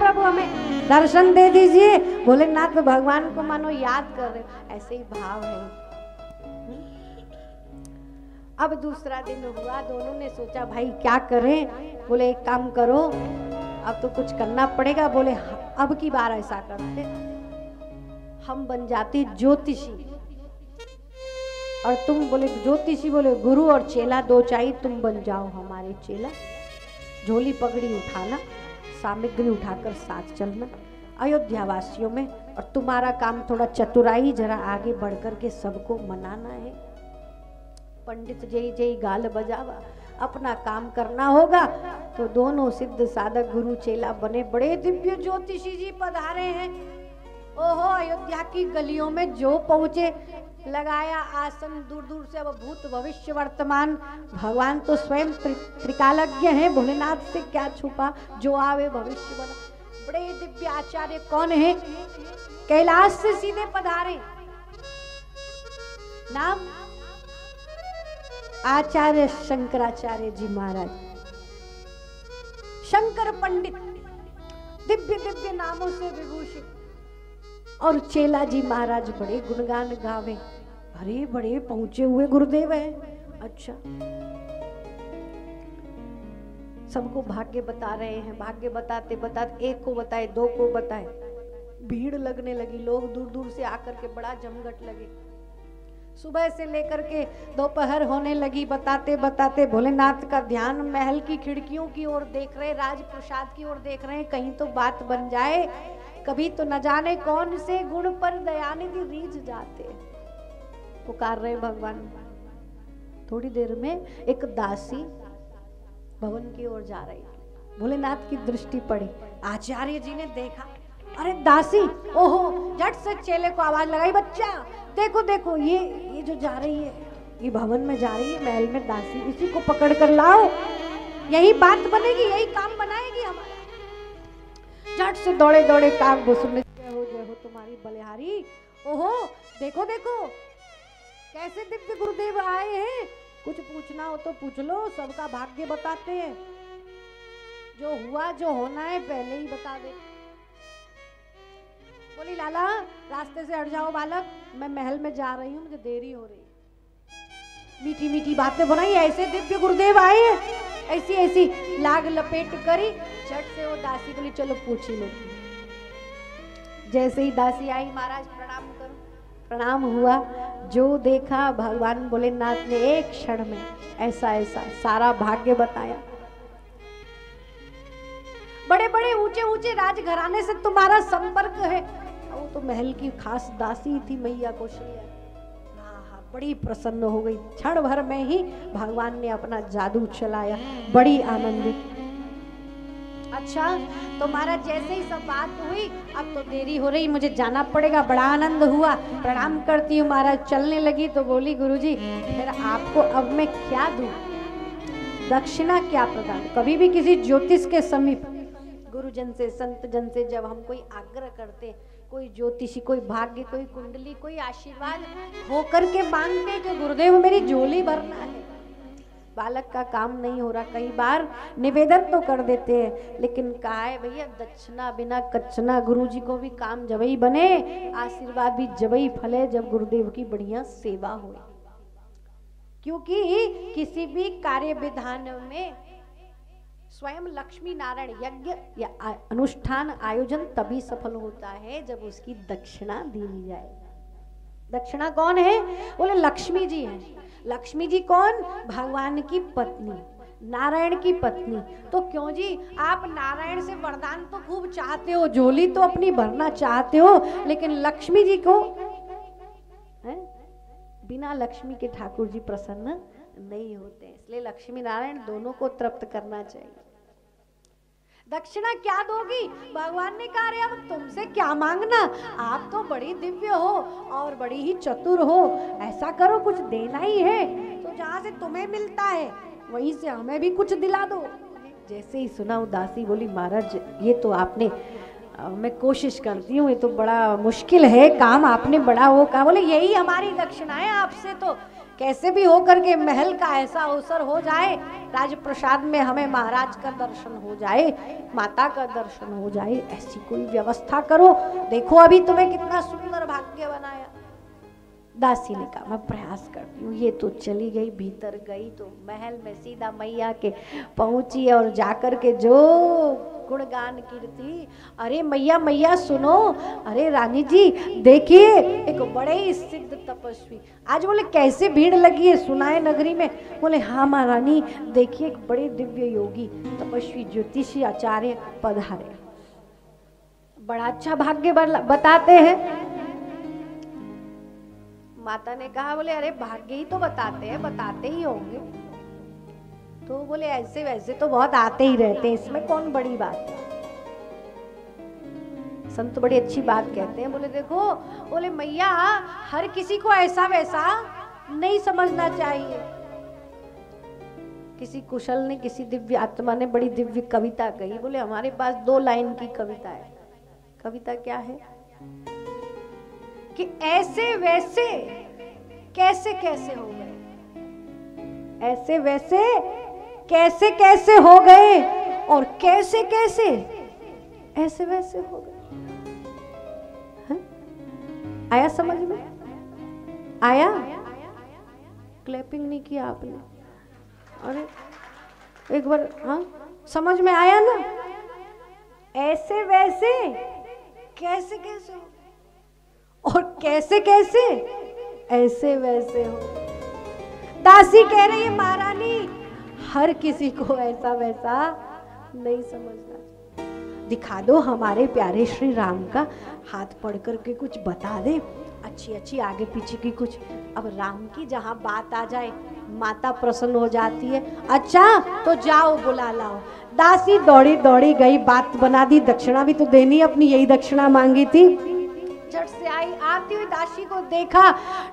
प्रभु हमें दर्शन दे दीजिए। भोलेनाथ भगवान को मानो याद कर रहे, ऐसे ही भाव है। अब दूसरा दिन हुआ, दोनों ने सोचा भाई क्या करें। बोले एक काम करो, अब तो कुछ करना पड़ेगा। बोले अब की बार ऐसा करते, हम बन जाते ज्योतिषी और तुम, बोले ज्योतिषी, बोले गुरु और चेला दो चाहिए, तुम बन जाओ हमारे चेला। झोली पगड़ी उठाना, सामग्री उठाकर साथ चलना अयोध्या वासियों में, और तुम्हारा काम थोड़ा चतुराई, जरा आगे बढ़कर के सबको मनाना है। पंडित जय जय गाल बजावा, अपना काम करना होगा। तो दोनों सिद्ध साधक गुरु चेला बने। बड़े दिव्य ज्योतिषी जी पधारे हैं। ओहो, अयोध्या की गलियों में जो पहुंचे, लगाया आसन, दूर दूर से। अब भूत भविष्य वर्तमान, भगवान तो स्वयं त्रिकालज्ञ हैं, भोलेनाथ से क्या छुपा, जो आवे भविष्य बना। बड़े दिव्य आचार्य कौन है, कैलाश से सीधे पधारे। नाम आचार्य शंकराचार्य जी महाराज, शंकर पंडित, दिव्य दिव्य नामों से विभूषित। और चेला जी महाराज बड़े गुणगान गावे। अरे बड़े पहुंचे हुए गुरुदेव है। अच्छा, सबको भाग्य बता रहे हैं। भाग्य बताते बताते एक को बताए, दो को बताए, भीड़ लगने लगी। लोग दूर दूर से आकर के बड़ा जमघट लगे। सुबह से लेकर के दोपहर होने लगी। बताते बताते भोलेनाथ का ध्यान महल की खिड़कियों की ओर देख रहे, राजप्रसाद की ओर देख रहे हैं, कहीं तो बात बन जाए। कभी तो न जाने कौन से गुण पर दयानिधि रीझ जाते। पुकार रहे भगवान। थोड़ी देर में एक दासी भवन की ओर जा रही। भोलेनाथ की दृष्टि पड़ी। आचार्य जी ने देखा, अरे दासी, ओहो, झट से चेले को आवाज लगाई, बच्चा देखो देखो, ये जो जा रही है, ये भवन में जा रही है, महल में दासी, इसी को पकड़ कर लाओ, यही बात बनेगी, यही काम बनाएगी हमारा। झट से दौड़े दौड़े काग भूसुंड, जय हो तुम्हारी बलिहारी। ओहो, देखो देखो कैसे दिव्य गुरुदेव आए हैं। कुछ पूछना हो तो पूछ लो, सबका भाग्य बताते हैं। जो हुआ जो होना है पहले ही बता दे। बोली लाला, रास्ते से हट जाओ बालक, मैं महल में जा रही हूँ, मुझे देरी हो रही है। मीठी मीठी बातें बनाई। ऐसे दिव्य गुरुदेव आए हैं, ऐसी ऐसी लाग लपेट करी। झट से वो दासी बोली चलो पूछ ही लो। जैसे ही दासी आई, महाराज प्रणाम करो। प्रणाम हुआ। जो देखा, भगवान भोलेनाथ ने एक क्षण में ऐसा ऐसा सारा भाग्य बताया। बड़े बड़े ऊंचे ऊंचे राजघराने से तुम्हारा संपर्क है। वो तो महल की खास दासी थी, मैया कौशल्या। बड़ी प्रसन्न हो गई। क्षण भर में ही भगवान ने अपना जादू चलाया। बड़ी आनंदित। अच्छा, तो महाराज जैसे ही सब बात हुई, अब तो देरी हो रही, मुझे जाना पड़ेगा। बड़ा आनंद हुआ, प्रणाम करती हूँ। महाराज चलने लगी तो बोली, गुरुजी फिर आपको अब मैं क्या दूं, दक्षिणा क्या प्रदान। कभी भी किसी ज्योतिष के समीप गुरुजन से, संत जन से जब हम कोई आग्रह करते, कोई ज्योतिषी, कोई भाग्य, कोई कुंडली, कोई आशीर्वाद होकर के मांगते कि गुरुदेव मेरी झोली भरना है, बालक का काम नहीं हो रहा। कई बार निवेदन तो कर देते हैं, लेकिन कहा है भैया दक्षिणा बिना कच्छना। गुरुजी को भी काम जबई बने, आशीर्वाद भी जबई फले, जब गुरुदेव की बढ़िया सेवा हो। क्योंकि किसी भी कार्य विधान में स्वयं लक्ष्मी नारायण यज्ञ या अनुष्ठान आयोजन तभी सफल होता है जब उसकी दक्षिणा दी जाए। दक्षिणा कौन है? बोले लक्ष्मी जी हैं। लक्ष्मी जी कौन? भगवान की पत्नी, नारायण की पत्नी। तो क्यों जी, आप नारायण से वरदान तो खूब चाहते हो, झोली तो अपनी भरना चाहते हो, लेकिन लक्ष्मी जी को है? बिना लक्ष्मी के ठाकुर जी प्रसन्न नहीं होते। इसलिए लक्ष्मी नारायण दोनों को तृप्त करना चाहिए। दक्षिणा क्या दोगी? भगवान ने कहा अरे अब तुमसे क्या मांगना, आप तो बड़ी दिव्य हो और बड़ी ही चतुर हो, ऐसा करो कुछ देना ही है तो जहाँ से तुम्हें मिलता है वहीं से हमें भी कुछ दिला दो। जैसे ही सुना उदासी बोली महाराज ये तो आपने, मैं कोशिश करती हूँ, ये तो बड़ा मुश्किल है काम, आपने बड़ा वो कहा। बोले यही हमारी दक्षिणा है आपसे तो, कैसे भी होकर के महल का ऐसा अवसर हो जाए, राजप्रसाद में हमें महाराज का दर्शन हो जाए, माता का दर्शन हो जाए, ऐसी कोई व्यवस्था करो। देखो अभी तुम्हें कितना सुंदर भाग्य बनाया। दासी ने कहा मैं प्रयास करती हूँ। ये तो चली गई, भीतर गई तो महल में सीधा मैया के पहुंची और जाकर के जो गुणगान कीर्ति, अरे मैया मैया सुनो, अरे रानी जी देखिए एक बड़े ही सिद्ध तपस्वी। आज बोले कैसे भीड़ लगी है सुनाए नगरी में? बोले हाँ महारानी देखिए एक बड़े दिव्य योगी तपस्वी ज्योतिषी आचार्य पधारे, बड़ा अच्छा भाग्य बताते हैं। माता ने कहा बोले अरे भाग्य ही तो बताते हैं, बताते ही होंगे। तो बोले ऐसे वैसे तो बहुत आते ही रहते हैं, इसमें कौन बड़ी बात है। संत बड़ी अच्छी बात कहते हैं। बोले देखो, बोले मैया हर किसी को ऐसा वैसा नहीं समझना चाहिए। किसी कुशल ने, किसी दिव्य आत्मा ने बड़ी दिव्य कविता कही। बोले हमारे पास 2 लाइन की कविता है। कविता क्या है कि ऐसे वैसे कैसे कैसे हो गए, ऐसे वैसे कैसे कैसे हो गए, और कैसे कैसे ऐसे वैसे हो गए। आया समझ में? आया? क्लैपिंग नहीं किया आपने? अरे एक बार, हाँ समझ में आया ना? ऐसे वैसे कैसे कैसे हो, और कैसे कैसे ऐसे वैसे हो। दासी कह रही है महारानी हर किसी को ऐसा वैसा नहीं समझना। दिखा दो हमारे प्यारे श्री राम का हाथ पढ़ करके कुछ बता दे, अच्छी अच्छी आगे पीछे की कुछ। अब राम की जहाँ बात आ जाए माता प्रसन्न हो जाती है। अच्छा तो जाओ बुला लाओ। दासी दौड़ी दौड़ी गई, बात बना दी, दक्षिणा भी तो देनी, अपनी यही दक्षिणा मांगी थी। झट से आई, आती हुई दासी को देखा,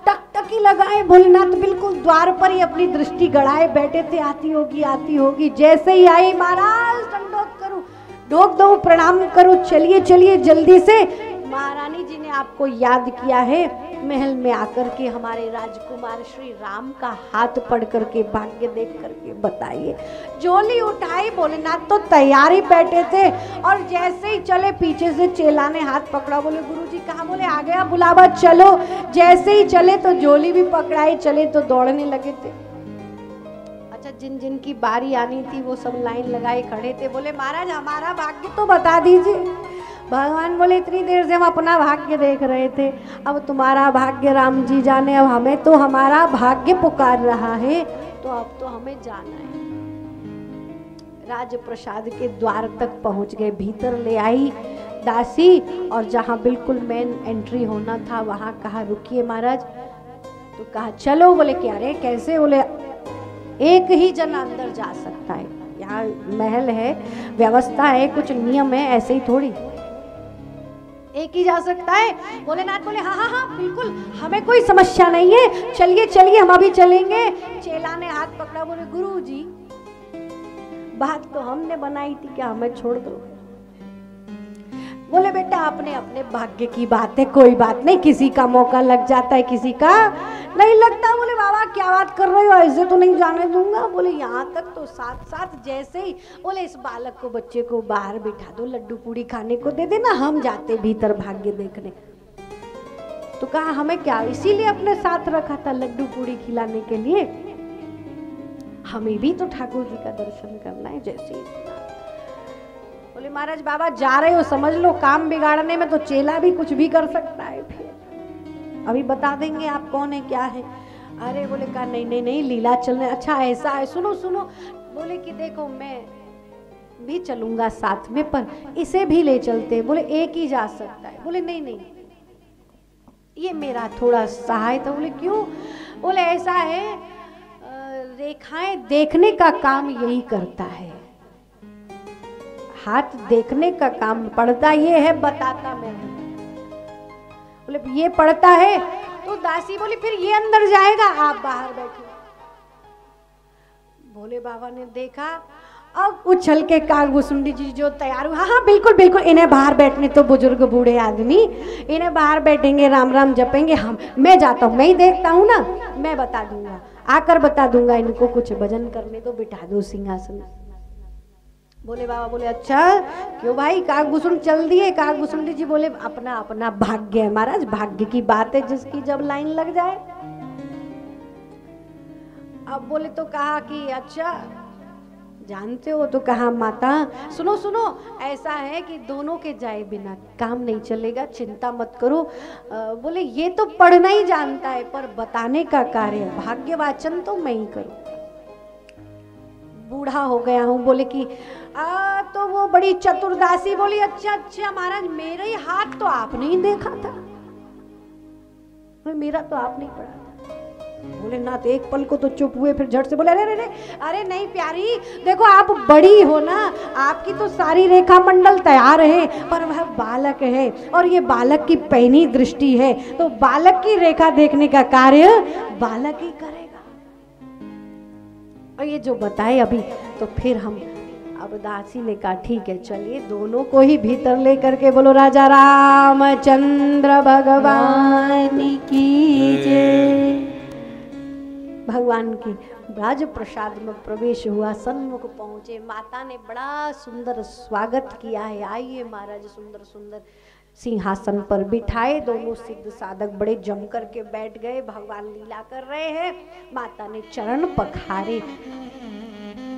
टकटकी लगाए भोलेनाथ बिल्कुल द्वार पर ही अपनी दृष्टि गड़ाए बैठे थे। आती होगी आती होगी। जैसे ही आई, महाराज दंडोत करूं, ढोक दो, प्रणाम करो, चलिए चलिए जल्दी से, महारानी जी ने आपको याद किया है। महल में आकर के हमारे राजकुमार श्री राम का हाथ पढ़ करके भाग्य देख करके बताइए। झोली उठाई, भोलेनाथ तो तैयार ही बैठे थे, और जैसे ही चले पीछे से चेला ने हाथ पकड़ा। बोले गुरुजी कहाँ? बोले आ गया बुलावा, चलो। जैसे ही चले तो झोली भी पकड़ाई, चले तो दौड़ने लगे थे। अच्छा जिन जिन की बारी आनी थी वो सब लाइन लगाए खड़े थे। बोले महाराज हमारा भाग्य तो बता दीजिए। भगवान बोले इतनी देर से हम अपना भाग्य देख रहे थे, अब तुम्हारा भाग्य राम जी जाने, अब हमें तो हमारा भाग्य पुकार रहा है, तो अब तो हमें जाना है। राजप्रसाद के द्वार तक पहुंच गए, भीतर ले आई दासी, और जहां बिल्कुल मेन एंट्री होना था वहां कहा रुकिए महाराज। तो कहा चलो। बोले क्या रे कैसे? बोले एक ही जना अंदर जा सकता है, यहाँ महल है, व्यवस्था है, कुछ नियम है, ऐसे ही थोड़ी एक ही जा सकता है। भोलेनाथ बोले हाँ हाँ हाँ बिल्कुल, हमें कोई समस्या नहीं है, चलिए चलिए हम अभी चलेंगे। चेला ने हाथ पकड़ा। बोले गुरुजी बात तो हमने बनाई थी, क्या हमें छोड़ दो? बोले बेटा अपने अपने भाग्य की बात है, कोई बात नहीं, किसी का मौका लग जाता है किसी का नहीं लगता। बोले बाबा क्या बात कर रहे हो, ऐसे तो नहीं जाने दूंगा। बोले यहाँ तक तो साथ साथ। जैसे ही बोले इस बालक को, बच्चे को बाहर बिठा दो, लड्डू पूड़ी खाने को दे देना, हम जाते भीतर भाग्य देखने। तो कहा हमें क्या, इसीलिए अपने साथ रखा था लड्डू पूड़ी खिलाने के लिए, हमें भी तो ठाकुर जी का दर्शन करना है। जैसे ही बोले महाराज बाबा जा रहे हो, समझ लो काम बिगाड़ने में तो चेला भी कुछ भी कर सकता है, फिर अभी बता देंगे आप कौन है क्या है। अरे बोले कहा नहीं नहीं नहीं लीला चलने। अच्छा ऐसा है, सुनो सुनो। बोले कि देखो मैं भी चलूंगा साथ में, पर इसे भी ले चलते। बोले एक ही जा सकता है। बोले नहीं नहीं ये मेरा थोड़ा सहाय था। बोले क्यों? बोले ऐसा है, रेखाएं देखने का काम यही करता है, हाथ देखने का काम पढ़ता ये है, बताता मैं हूं। बोले ये पढ़ता है। तो दासी बोली फिर ये अंदर जाएगा, आप बाहर बैठो। भोले बाबा ने देखा, अब उछल के कागभूसुंडी जी जो तैयार हुआ, हाँ बिल्कुल बिल्कुल, इन्हें बाहर बैठने तो, बुजुर्ग बूढ़े आदमी इन्हें बाहर बैठेंगे, राम राम जपेंगे। हम मैं जाता हूँ, मैं ही देखता हूँ ना, मैं बता दूंगा, आकर बता दूंगा, इनको कुछ भजन करने दो, बिठा दो सिंहासन। बोले बाबा, बोले अच्छा क्यों भाई, कागभूषण चल दिए। कागभूसुंडी जी बोले अपना अपना भाग्य है महाराज, भाग्य की बात है जिसकी जब लाइन लग जाए। अब बोले तो कहा कि अच्छा जानते हो, तो कहा माता सुनो सुनो, ऐसा है कि दोनों के जाए बिना काम नहीं चलेगा, चिंता मत करो। बोले ये तो पढ़ना ही जानता है, पर बताने का कार्य, भाग्यवाचन तो मैं ही करूं, बूढ़ा हो गया हूं। बोले कि तो वो बड़ी चतुर्दासी बोली अच्छा अच्छा महाराज, मेरा ही हाथ तो आपने ही देखा था, मेरा तो आपने ही पढ़ा था। बोले नाथ एक पल को तो चुप हुए, फिर झट से बोले अरे अरे अरे नहीं प्यारी, देखो आप बड़ी हो ना, आपकी तो सारी रेखा मंडल तैयार है, पर वह बालक है और ये बालक की पैनी दृष्टि है, तो बालक की रेखा देखने का कार्य बालक ही करेगा। और ये जो बताए अभी, तो फिर हम अब दासी ने कहा ठीक है चलिए, दोनों को ही भीतर लेकर के बोलो राजा रामचंद्र भगवान की जय। भगवान की राज प्रसाद में प्रवेश हुआ, सन्मुख पहुंचे, माता ने बड़ा सुंदर स्वागत किया है, आइए महाराज, सुंदर सुंदर सिंहासन पर बिठाए। दोनों सिद्ध साधक बड़े जम कर के बैठ गए, भगवान लीला कर रहे हैं। माता ने चरण पखारे,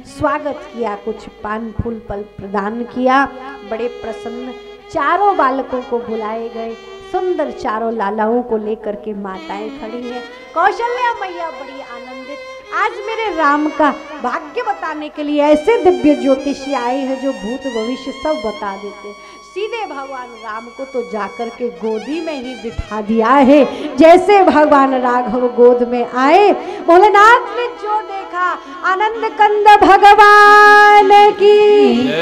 स्वागत किया, कुछ पान फूल पल प्रदान किया, बड़े प्रसन्न। चारों बालकों को बुलाए गए, सुंदर चारों लालाओं को लेकर के माताएं खड़ी हैं। कौशल्या मैया बड़ी आनंदित, आज मेरे राम का भाग्य बताने के लिए ऐसे दिव्य ज्योतिषी आए हैं जो भूत भविष्य सब बता देते। सीधे भगवान राम को तो जाकर के गोदी में ही बिठा दिया है। जैसे भगवान राघव गोद में आए, भोलेनाथ ने जो देखा, आनंद कंद भगवान की,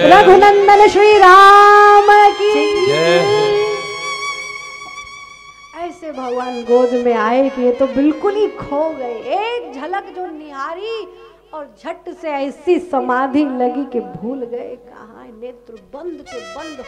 रघुनंदन श्री राम की। ऐसे भगवान गोद में आए कि ये तो बिल्कुल ही खो गए। एक झलक जो निहारी और झट से ऐसी समाधि लगी कि भूल गए कहाँ, नेत्र बंद के बंद हो।